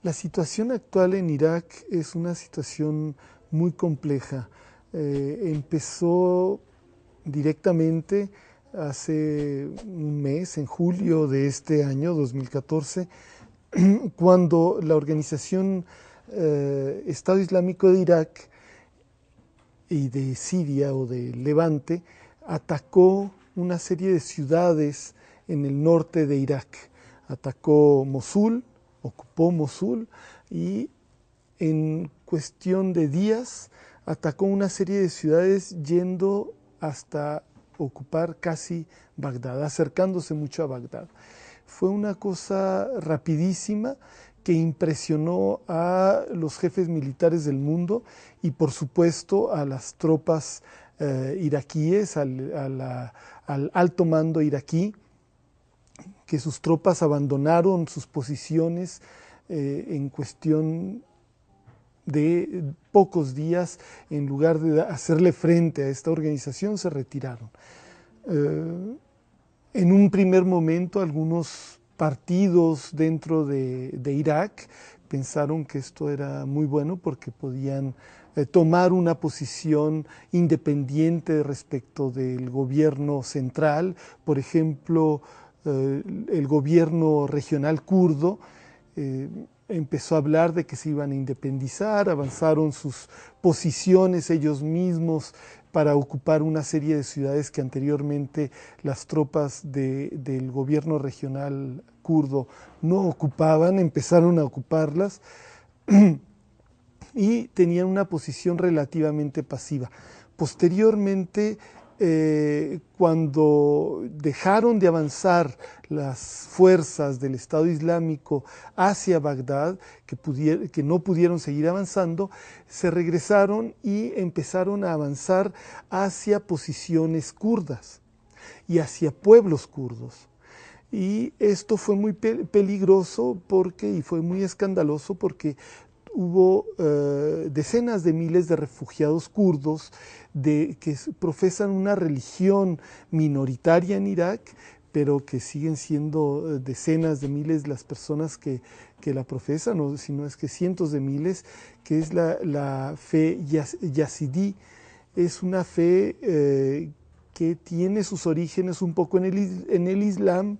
La situación actual en Irak es una situación muy compleja. Empezó directamente hace un mes, en julio de este año, 2014, cuando la organización Estado Islámico de Irak y de Siria o de Levante atacó una serie de ciudades en el norte de Irak. Atacó Mosul, ocupó Mosul y en cuestión de días atacó una serie de ciudades yendo hasta ocupar casi Bagdad, acercándose mucho a Bagdad. Fue una cosa rapidísima que impresionó a los jefes militares del mundo y por supuesto a las tropas iraquíes, al alto mando iraquí, que sus tropas abandonaron sus posiciones en cuestión de pocos días. En lugar de hacerle frente a esta organización, se retiraron. En un primer momento, algunos partidos dentro de Irak pensaron que esto era muy bueno porque podían tomar una posición independiente respecto del gobierno central. Por ejemplo, el gobierno regional kurdo empezó a hablar de que se iban a independizar, avanzaron sus posiciones ellos mismos para ocupar una serie de ciudades que anteriormente las tropas del gobierno regional kurdo no ocupaban, empezaron a ocuparlas y tenían una posición relativamente pasiva. Posteriormente, cuando dejaron de avanzar las fuerzas del Estado Islámico hacia Bagdad, que no pudieron seguir avanzando, se regresaron y empezaron a avanzar hacia posiciones kurdas y hacia pueblos kurdos. Y esto fue muy peligroso y fue muy escandaloso porque hubo decenas de miles de refugiados kurdos que profesan una religión minoritaria en Irak, pero que siguen siendo decenas de miles las personas que la profesan, o si no es que cientos de miles, que es la fe yazidí. Es una fe que tiene sus orígenes un poco en el Islam,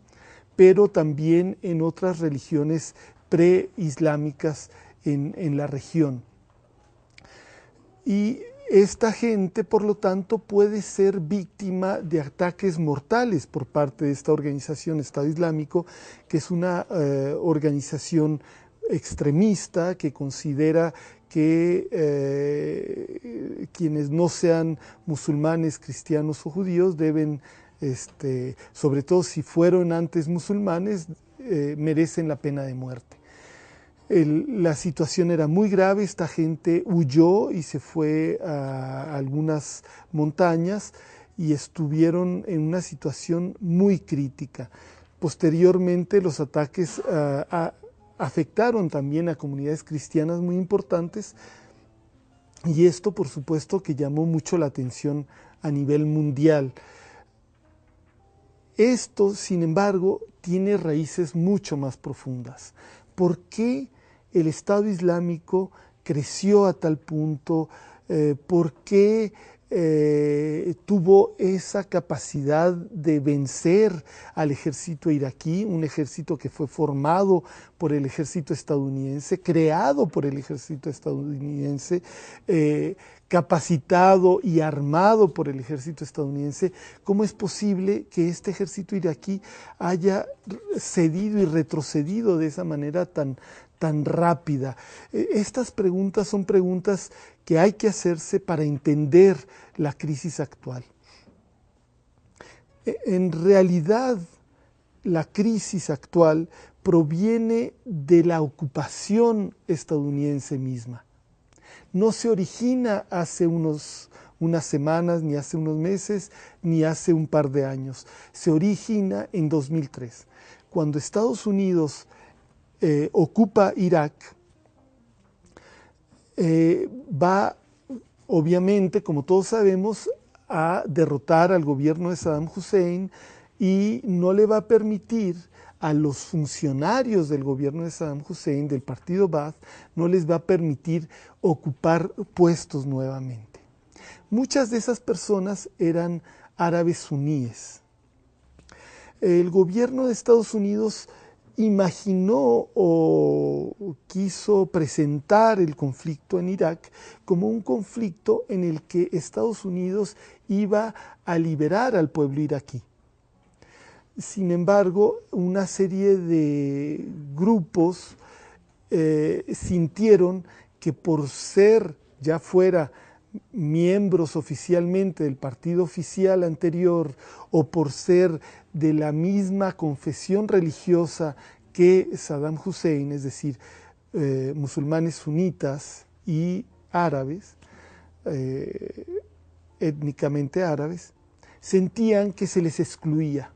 pero también en otras religiones preislámicas en la región. Y esta gente, por lo tanto, puede ser víctima de ataques mortales por parte de esta organización Estado Islámico, que es una organización extremista que considera que quienes no sean musulmanes, cristianos o judíos deben, sobre todo si fueron antes musulmanes, merecen la pena de muerte. La situación era muy grave, esta gente huyó y se fue a algunas montañas y estuvieron en una situación muy crítica. Posteriormente los ataques afectaron también a comunidades cristianas muy importantes y esto por supuesto que llamó mucho la atención a nivel mundial. Esto, sin embargo, tiene raíces mucho más profundas. ¿Por qué el Estado Islámico creció a tal punto? ¿Por qué tuvo esa capacidad de vencer al ejército iraquí, un ejército que fue formado por el ejército estadounidense, creado por el ejército estadounidense, capacitado y armado por el ejército estadounidense? ¿Cómo es posible que este ejército iraquí haya cedido y retrocedido de esa manera tan rápida? Estas preguntas son preguntas que hay que hacerse para entender la crisis actual. En realidad, la crisis actual proviene de la ocupación estadounidense misma. No se origina hace unas semanas, ni hace unos meses, ni hace un par de años. Se origina en 2003, cuando Estados Unidos ocupa Irak. Va, obviamente, como todos sabemos, a derrotar al gobierno de Saddam Hussein y no le va a permitir a los funcionarios del gobierno de Saddam Hussein, del partido Baath, no les va a permitir ocupar puestos nuevamente. Muchas de esas personas eran árabes suníes. El gobierno de Estados Unidos imaginó o quiso presentar el conflicto en Irak como un conflicto en el que Estados Unidos iba a liberar al pueblo iraquí. Sin embargo, una serie de grupos sintieron que por ser ya fuera miembros oficialmente del partido oficial anterior o por ser de la misma confesión religiosa que Saddam Hussein, es decir, musulmanes sunitas y árabes, étnicamente árabes, sentían que se les excluía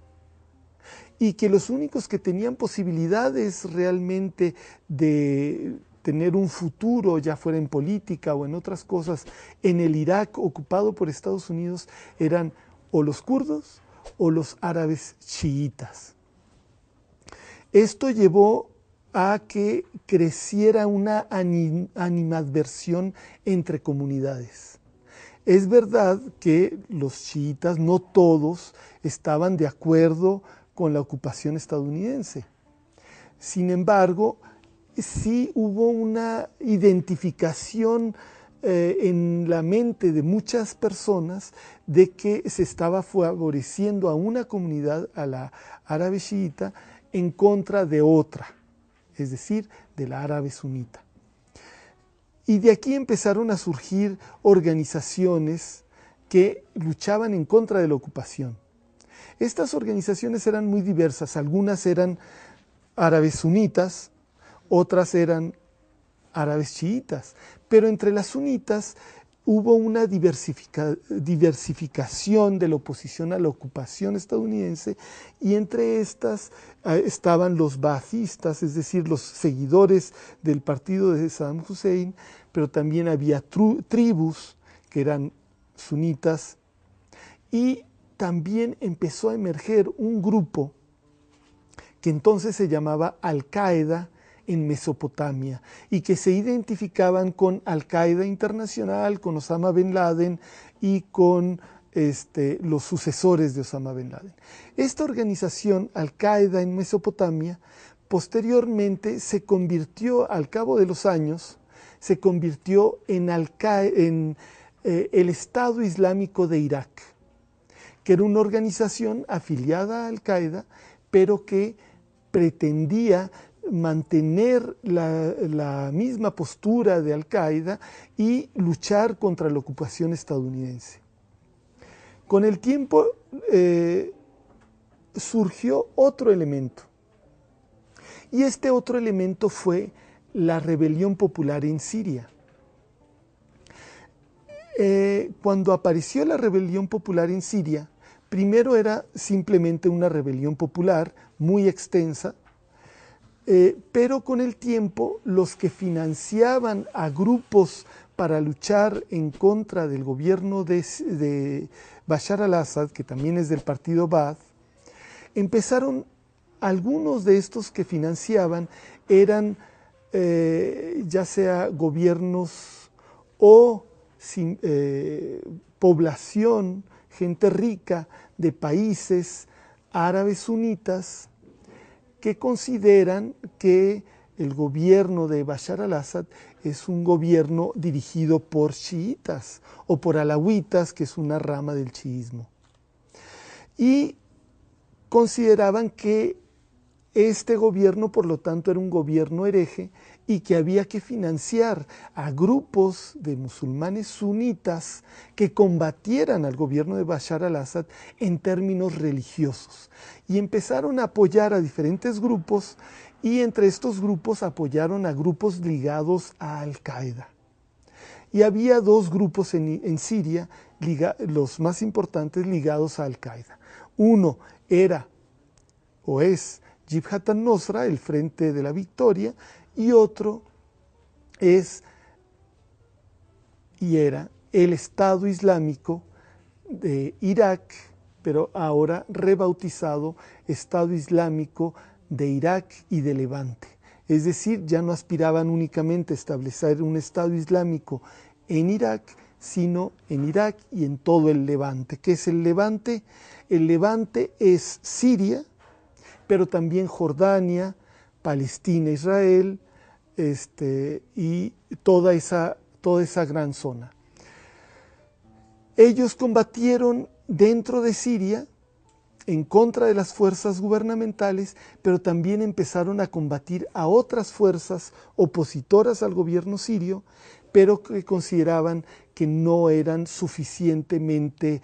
y que los únicos que tenían posibilidades realmente de tener un futuro, ya fuera en política o en otras cosas, en el Irak ocupado por Estados Unidos, eran o los kurdos o los árabes chiitas. Esto llevó a que creciera una animadversión entre comunidades. Es verdad que los chiitas, no todos, estaban de acuerdo con la ocupación estadounidense. Sin embargo, sí hubo una identificación en la mente de muchas personas de que se estaba favoreciendo a una comunidad, a la árabe chiita, en contra de otra, es decir, de la árabe sunita. Y de aquí empezaron a surgir organizaciones que luchaban en contra de la ocupación. Estas organizaciones eran muy diversas, algunas eran árabes sunitas, otras eran árabes chiitas, pero entre las sunitas hubo una diversificación de la oposición a la ocupación estadounidense y entre estas estaban los baathistas, es decir, los seguidores del partido de Saddam Hussein, pero también había tribus que eran sunitas y también empezó a emerger un grupo que entonces se llamaba Al-Qaeda en Mesopotamia y que se identificaban con Al-Qaeda Internacional, con Osama Bin Laden y con los sucesores de Osama Bin Laden. Esta organización, Al-Qaeda en Mesopotamia, posteriormente se convirtió, al cabo de los años, se convirtió en el Estado Islámico de Irak, que era una organización afiliada a Al-Qaeda, pero que pretendía mantener la misma postura de Al-Qaeda y luchar contra la ocupación estadounidense. Con el tiempo surgió otro elemento, y este otro elemento fue la rebelión popular en Siria. Cuando apareció la rebelión popular en Siria, primero era simplemente una rebelión popular muy extensa, pero con el tiempo los que financiaban a grupos para luchar en contra del gobierno de Bashar al-Assad, que también es del partido Baath, empezaron, algunos de estos que financiaban eran ya sea gobiernos o población, gente rica de países árabes sunitas que consideran que el gobierno de Bashar al-Assad es un gobierno dirigido por chiitas o por alawitas, que es una rama del chiismo. Y consideraban que este gobierno, por lo tanto, era un gobierno hereje y que había que financiar a grupos de musulmanes sunitas que combatieran al gobierno de Bashar al-Assad en términos religiosos. Y empezaron a apoyar a diferentes grupos y entre estos grupos apoyaron a grupos ligados a Al-Qaeda. Y había dos grupos en Siria, los más importantes ligados a Al-Qaeda. Uno era o es Jibhat al-Nusra, el Frente de la Victoria, y otro es y era el Estado Islámico de Irak, pero ahora rebautizado Estado Islámico de Irak y de Levante. Es decir, ya no aspiraban únicamente a establecer un Estado islámico en Irak, sino en Irak y en todo el Levante. ¿Qué es el Levante? El Levante es Siria, pero también Jordania, Palestina, Israel, y toda esa gran zona. Ellos combatieron dentro de Siria en contra de las fuerzas gubernamentales, pero también empezaron a combatir a otras fuerzas opositoras al gobierno sirio, pero que consideraban que no eran suficientemente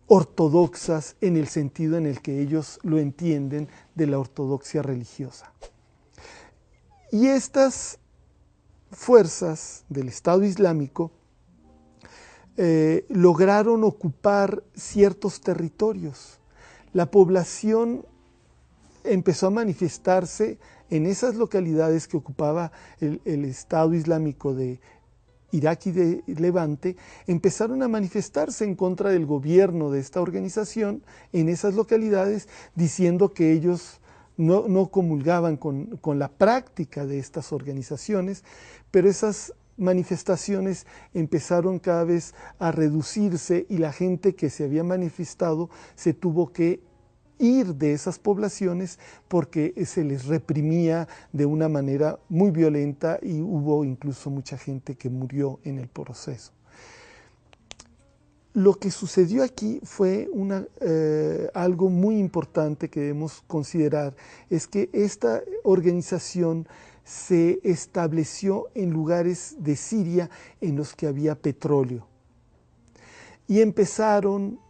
ortodoxas en el sentido en el que ellos lo entienden de la ortodoxia religiosa. Y estas fuerzas del Estado Islámico lograron ocupar ciertos territorios. La población empezó a manifestarse en esas localidades que ocupaba el Estado Islámico de Irak y de Levante, empezaron a manifestarse en contra del gobierno de esta organización en esas localidades, diciendo que ellos no comulgaban con la práctica de estas organizaciones, pero esas manifestaciones empezaron cada vez a reducirse y la gente que se había manifestado se tuvo que ir de esas poblaciones porque se les reprimía de una manera muy violenta y hubo incluso mucha gente que murió en el proceso. Lo que sucedió aquí fue algo muy importante que debemos considerar, es que esta organización se estableció en lugares de Siria en los que había petróleo. Y empezaron,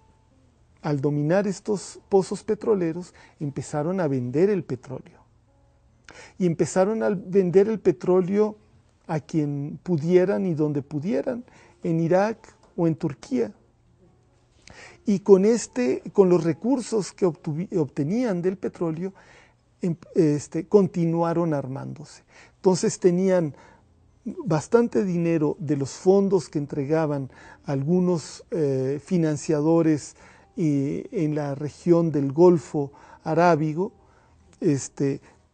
al dominar estos pozos petroleros, empezaron a vender el petróleo. Y empezaron a vender el petróleo a quien pudieran y donde pudieran, en Irak o en Turquía. Y con los recursos que obtenían del petróleo, continuaron armándose. Entonces tenían bastante dinero de los fondos que entregaban algunos financiadores en la región del Golfo Arábigo,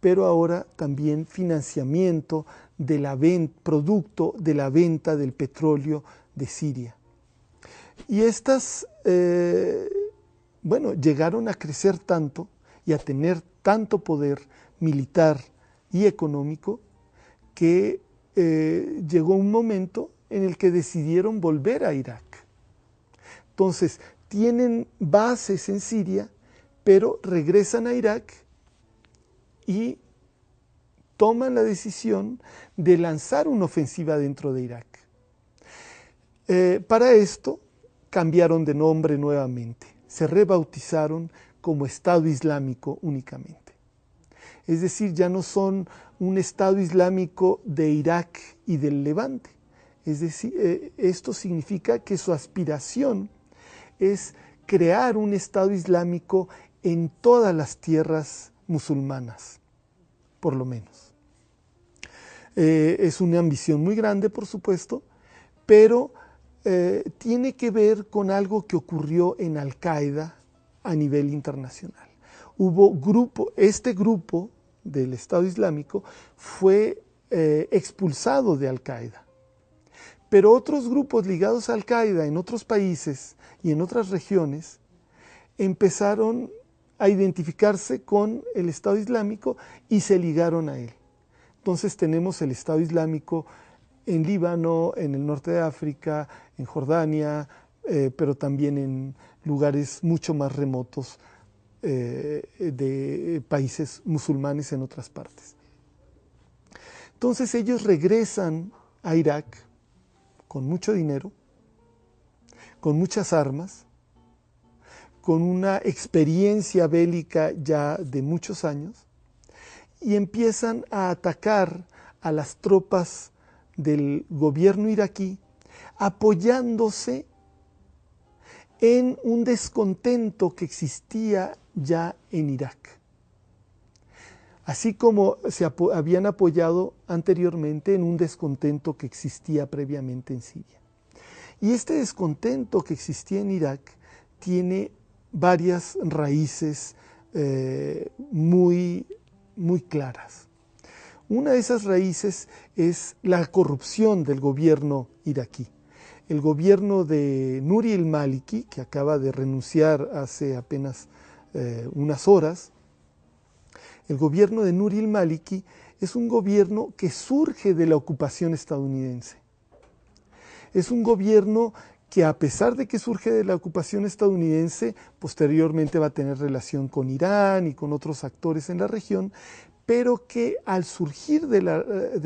pero ahora también financiamiento producto de la venta del petróleo de Siria. Y estas, llegaron a crecer tanto y a tener tanto poder militar y económico que llegó un momento en el que decidieron volver a Irak. Entonces, tienen bases en Siria, pero regresan a Irak y toman la decisión de lanzar una ofensiva dentro de Irak. Para esto, cambiaron de nombre nuevamente, se rebautizaron como Estado Islámico únicamente. Es decir, ya no son un Estado Islámico de Irak y del Levante. Es decir, esto significa que su aspiración es crear un Estado Islámico en todas las tierras musulmanas, por lo menos. Es una ambición muy grande, por supuesto, pero tiene que ver con algo que ocurrió en Al-Qaeda a nivel internacional. Este grupo del Estado Islámico fue expulsado de Al-Qaeda, pero otros grupos ligados a Al-Qaeda en otros países y en otras regiones empezaron a identificarse con el Estado Islámico y se ligaron a él. Entonces tenemos el Estado Islámico en Líbano, en el norte de África, en Jordania, pero también en lugares mucho más remotos de países musulmanes en otras partes. Entonces ellos regresan a Irak con mucho dinero, con muchas armas, con una experiencia bélica ya de muchos años, y empiezan a atacar a las tropas del gobierno iraquí, apoyándose en un descontento que existía ya en Irak, así como se habían apoyado anteriormente en un descontento que existía previamente en Siria. Y este descontento que existía en Irak tiene varias raíces muy claras. Una de esas raíces es la corrupción del gobierno iraquí. El gobierno de Nuri el-Maliki, que acaba de renunciar hace apenas unas horas, el gobierno de Nuri el-Maliki es un gobierno que surge de la ocupación estadounidense. Es un gobierno que, a pesar de que surge de la ocupación estadounidense, posteriormente va a tener relación con Irán y con otros actores en la región, pero que al surgir de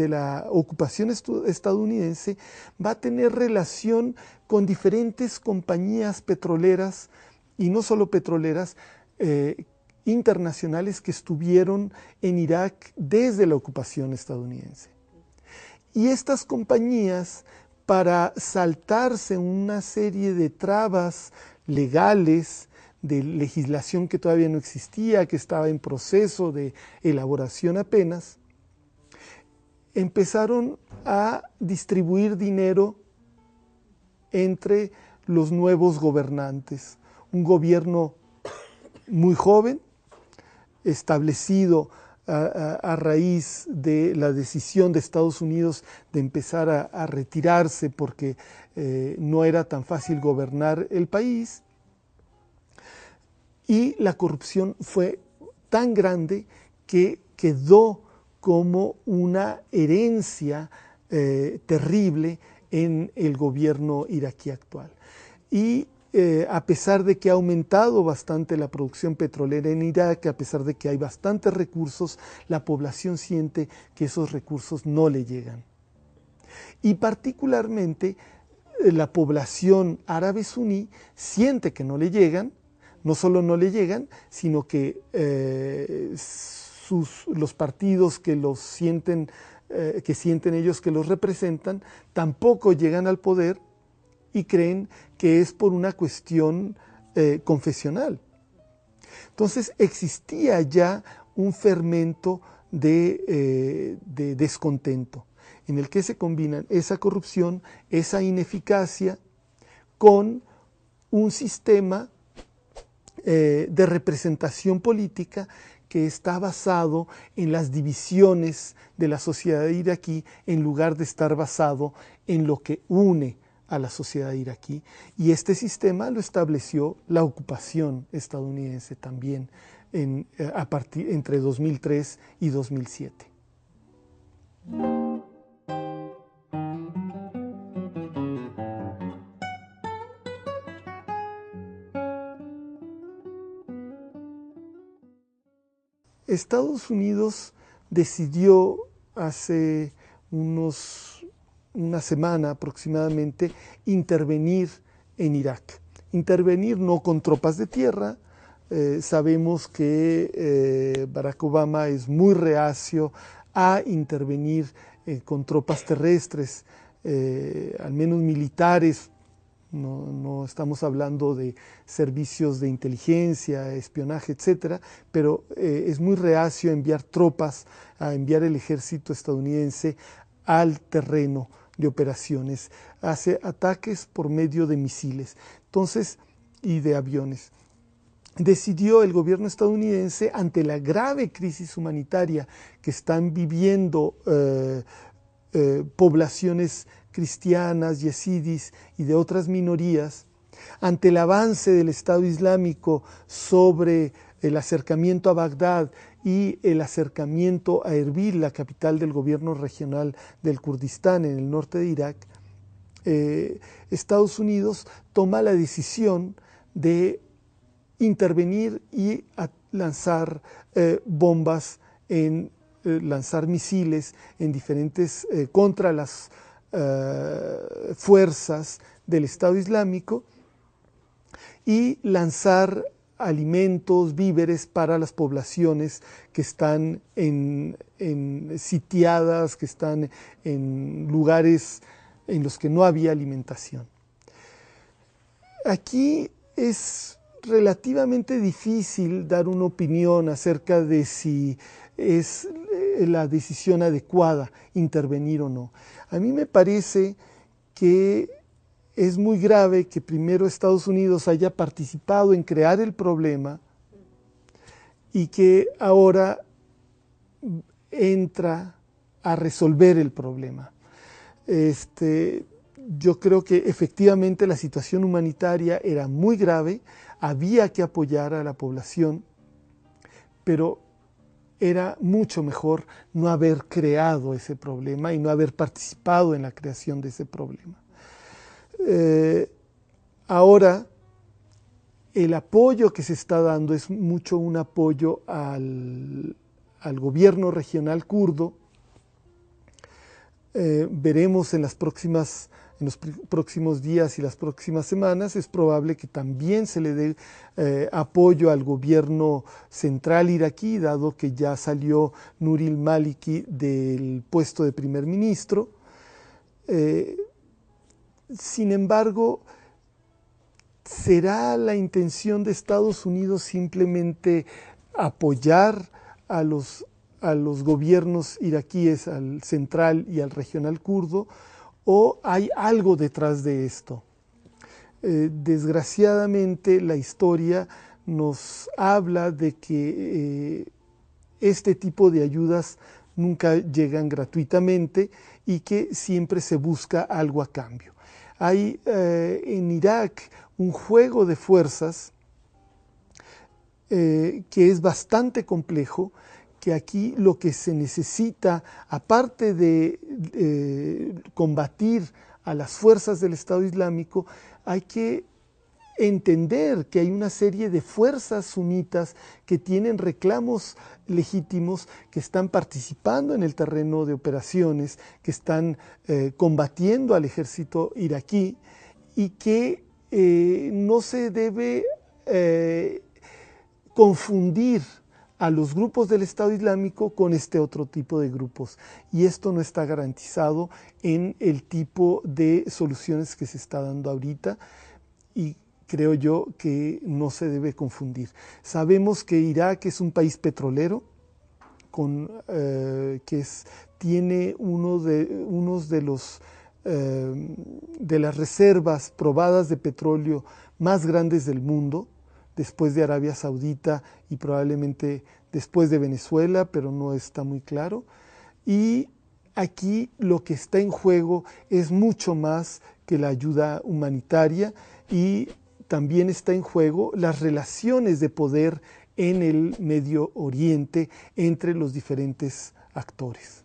la ocupación estadounidense va a tener relación con diferentes compañías petroleras, y no solo petroleras, internacionales que estuvieron en Irak desde la ocupación estadounidense. Y estas compañías, para saltarse una serie de trabas legales, de legislación que todavía no existía, que estaba en proceso de elaboración apenas, empezaron a distribuir dinero entre los nuevos gobernantes. Un gobierno muy joven, establecido a raíz de la decisión de Estados Unidos de empezar a retirarse porque no era tan fácil gobernar el país. Y la corrupción fue tan grande que quedó como una herencia terrible en el gobierno iraquí actual. Y a pesar de que ha aumentado bastante la producción petrolera en Irak, a pesar de que hay bastantes recursos, la población siente que esos recursos no le llegan. Y particularmente la población árabe suní siente que no le llegan. No solo no le llegan, sino que los partidos que sienten ellos que los representan, tampoco llegan al poder y creen que es por una cuestión confesional. Entonces existía ya un fermento de descontento en el que se combinan esa corrupción, esa ineficacia con un sistema de representación política que está basado en las divisiones de la sociedad iraquí en lugar de estar basado en lo que une a la sociedad iraquí. Y este sistema lo estableció la ocupación estadounidense también entre 2003 y 2007. Estados Unidos decidió hace una semana aproximadamente intervenir en Irak. Intervenir no con tropas de tierra. Sabemos que Barack Obama es muy reacio a intervenir con tropas terrestres, al menos militares. No estamos hablando de servicios de inteligencia, espionaje, etcétera, pero es muy reacio a enviar tropas, a enviar el ejército estadounidense al terreno de operaciones. Hace ataques por medio de misiles, y de aviones. Decidió el gobierno estadounidense, ante la grave crisis humanitaria que están viviendo poblaciones cristianas, yezidis y de otras minorías, ante el avance del Estado Islámico sobre el acercamiento a Bagdad y el acercamiento a Erbil, la capital del gobierno regional del Kurdistán en el norte de Irak, Estados Unidos toma la decisión de intervenir y lanzar bombas, lanzar misiles en contra las fuerzas del Estado Islámico y lanzar alimentos, víveres para las poblaciones que están sitiadas, que están en lugares en los que no había alimentación. Aquí es relativamente difícil dar una opinión acerca de si es la decisión adecuada intervenir o no. A mí me parece que es muy grave que primero Estados Unidos haya participado en crear el problema y que ahora entra a resolver el problema. Yo creo que efectivamente la situación humanitaria era muy grave, había que apoyar a la población, pero era mucho mejor no haber creado ese problema y no haber participado en la creación de ese problema. Ahora, el apoyo que se está dando es mucho un apoyo al gobierno regional kurdo. Veremos en los próximos días y las próximas semanas, es probable que también se le dé apoyo al gobierno central iraquí, dado que ya salió Nouri al-Maliki del puesto de primer ministro. Sin embargo, ¿será la intención de Estados Unidos simplemente apoyar a los gobiernos iraquíes, al central y al regional kurdo, o hay algo detrás de esto? Desgraciadamente, la historia nos habla de que este tipo de ayudas nunca llegan gratuitamente y que siempre se busca algo a cambio. Hay en Irak un juego de fuerzas que es bastante complejo, que aquí lo que se necesita, aparte de combatir a las fuerzas del Estado Islámico, hay que entender que hay una serie de fuerzas sunitas que tienen reclamos legítimos, que están participando en el terreno de operaciones, que están combatiendo al ejército iraquí y que no se debe confundir a los grupos del Estado Islámico con este otro tipo de grupos. Y esto no está garantizado en el tipo de soluciones que se está dando ahorita, y creo yo que no se debe confundir. Sabemos que Irak es un país petrolero, tiene unos de las reservas probadas de petróleo más grandes del mundo, después de Arabia Saudita y probablemente después de Venezuela, pero no está muy claro. Y aquí lo que está en juego es mucho más que la ayuda humanitaria, y también está en juego las relaciones de poder en el Medio Oriente entre los diferentes actores.